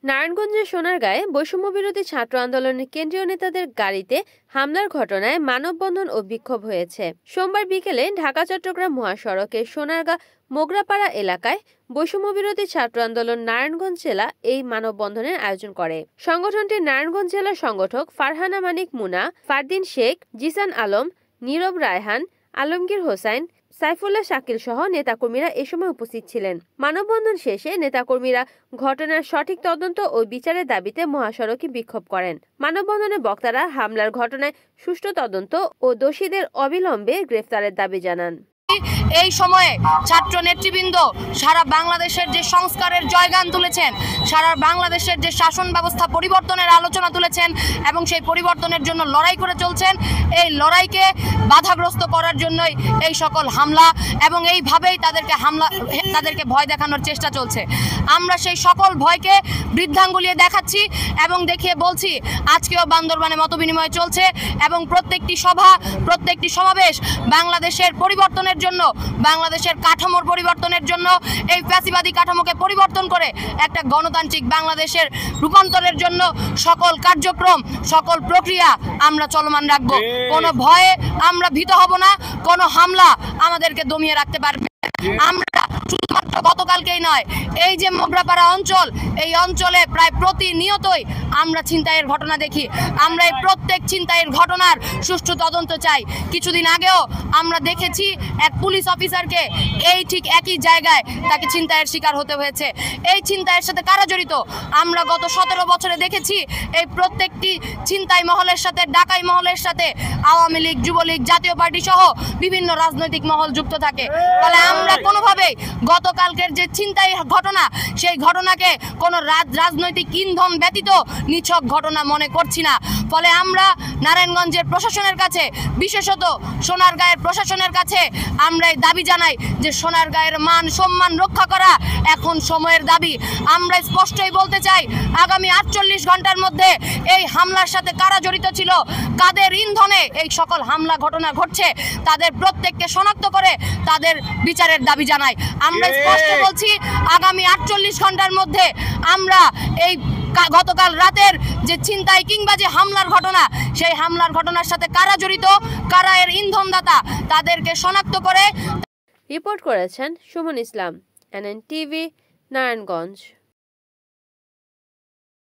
নারায়ণগঞ্জের সোনারগাঁয়ে বৈষম্যবিরোধী ছাত্র আন্দোলনের কেন্দ্রীয় নেতাদের গাড়িতে হামলার ঘটনায় মানববন্ধন ও বিক্ষোভ হয়েছে। সোমবার বিকেলে ঢাকা-চট্টগ্রাম মহাসড়কের সোনারগাঁ মোগরাপাড়া এলাকায় বৈষম্যবিরোধী ছাত্র আন্দোলন নারায়ণগঞ্জ জেলা এই মানববন্ধনের আয়োজন করে। সংগঠনটির নারায়ণগঞ্জ জেলা সংগঠক ফারহানা মানিক মুনা, ফারদিন শেখ, জিসান আলম, নীরব রায়হান, আলমগীর হোসাইন, সাইফুল্লাহ শাকিল সহ নেতাকর্মীরা এ সময় উপস্থিত ছিলেন। মানববন্ধন শেষে নেতাকর্মীরা ঘটনার সঠিক তদন্ত ও বিচারের দাবিতে মহাসড়কে বিক্ষোভ করেন। মানববন্ধনে বক্তারা হামলার ঘটনায় সুষ্ঠু তদন্ত ও দোষীদের অবিলম্বে গ্রেফতারের দাবি জানান। এই সময়ে ছাত্র নেতৃবৃন্দ সারা বাংলাদেশের যে সংস্কারের জয়গান তুলেছেন, সারা বাংলাদেশের যে শাসন ব্যবস্থা পরিবর্তনের আলোচনা তুলেছেন এবং সেই পরিবর্তনের জন্য লড়াই করে চলছেন, এই লড়াইকে বাধাগ্রস্ত করার জন্যই এই সকল হামলা এবং এইভাবেই তাদেরকে ভয় দেখানোর চেষ্টা চলছে। আমরা সেই সকল ভয়কে বৃদ্ধাঙ্গুলিয়ে দেখাচ্ছি এবং দেখিয়ে বলছি আজকেও বান্দরবানে মতবিনিময় চলছে এবং প্রত্যেকটি সভা, প্রত্যেকটি সমাবেশ বাংলাদেশের পরিবর্তনের জন্য, বাংলাদেশের কাঠামোর পরিবর্তনের জন্য, এই ফ্যাসিবাদী কাঠামোকে পরিবর্তন করে একটা গণতান্ত্রিক বাংলাদেশের রূপান্তরের জন্য সকল কার্যক্রম, সকল প্রক্রিয়া আমরা চলমান রাখবো। কোনো ভয়ে আমরা ভীত হব না, কোনো হামলা আমাদেরকে দমিয়ে রাখতে পারবে। আমরা শুধুমাত্র গতকালকেই নয়, এই যে মোগরাপাড়া অঞ্চল, এই অঞ্চলে প্রায় প্রতিনিয়তই আমরা ছিনতাইয়ের ঘটনা দেখি। আমরা এই প্রত্যেক ছিনতাইয়ের ঘটনার সুষ্ঠু তদন্ত চাই। কিছুদিন আগেও আমরা দেখেছি এক পুলিশ অফিসারকে ঠিক একই জায়গায় তাকে ছিনতাইয়ের শিকার হতে হয়েছে। এই ছিনতাইয়ের সাথে কারা জড়িত? আমরা গত 17 বছরে দেখেছি এই প্রত্যেকটি ছিনতাই মহলের সাথে, ডাকাই মহলের সাথে আওয়ামী লীগ, যুবলীগ, জাতীয় পার্টি সহ বিভিন্ন রাজনৈতিক মহল যুক্ত থাকে। ফলে আমরা কোনোভাবেই গতকালকের যে ছিনতাই ঘটনা, সেই ঘটনাকে কোনো রাজনৈতিক ইন্ধন ব্যতীত নিছক ঘটনা মনে করছি না। ফলে আমরা নারায়ণগঞ্জের প্রশাসনের কাছে, বিশেষত সোনারগাঁয়ের প্রশাসনের কাছে আমরা এই দাবি জানাই যে সোনারগাঁয়ের মান সম্মান রক্ষা করা এখন সময়ের দাবি। আমরা স্পষ্টই বলতে চাই, আগামী 48 ঘন্টার মধ্যে এই হামলার সাথে কারা জড়িত ছিল, কাদের ইন্ধনে এই সকল হামলা ঘটনা ঘটছে, তাদের প্রত্যেককে শনাক্ত করে তাদের বিচারের দাবি জানাই। আমরা স্পষ্ট বলছি, আগামী 48 ঘন্টার মধ্যে আমরা এই গতকাল রাতের যে ছিনতাই কিংবা যে হামলার ঘটনা, সেই হামলার ঘটনার সাথে কারা জড়িত, কারা এর ইন্ধনদাতা, তাদেরকে শনাক্ত করে। রিপোর্ট করেছেন সুমন ইসলাম, NN TV, নারায়ণগঞ্জ।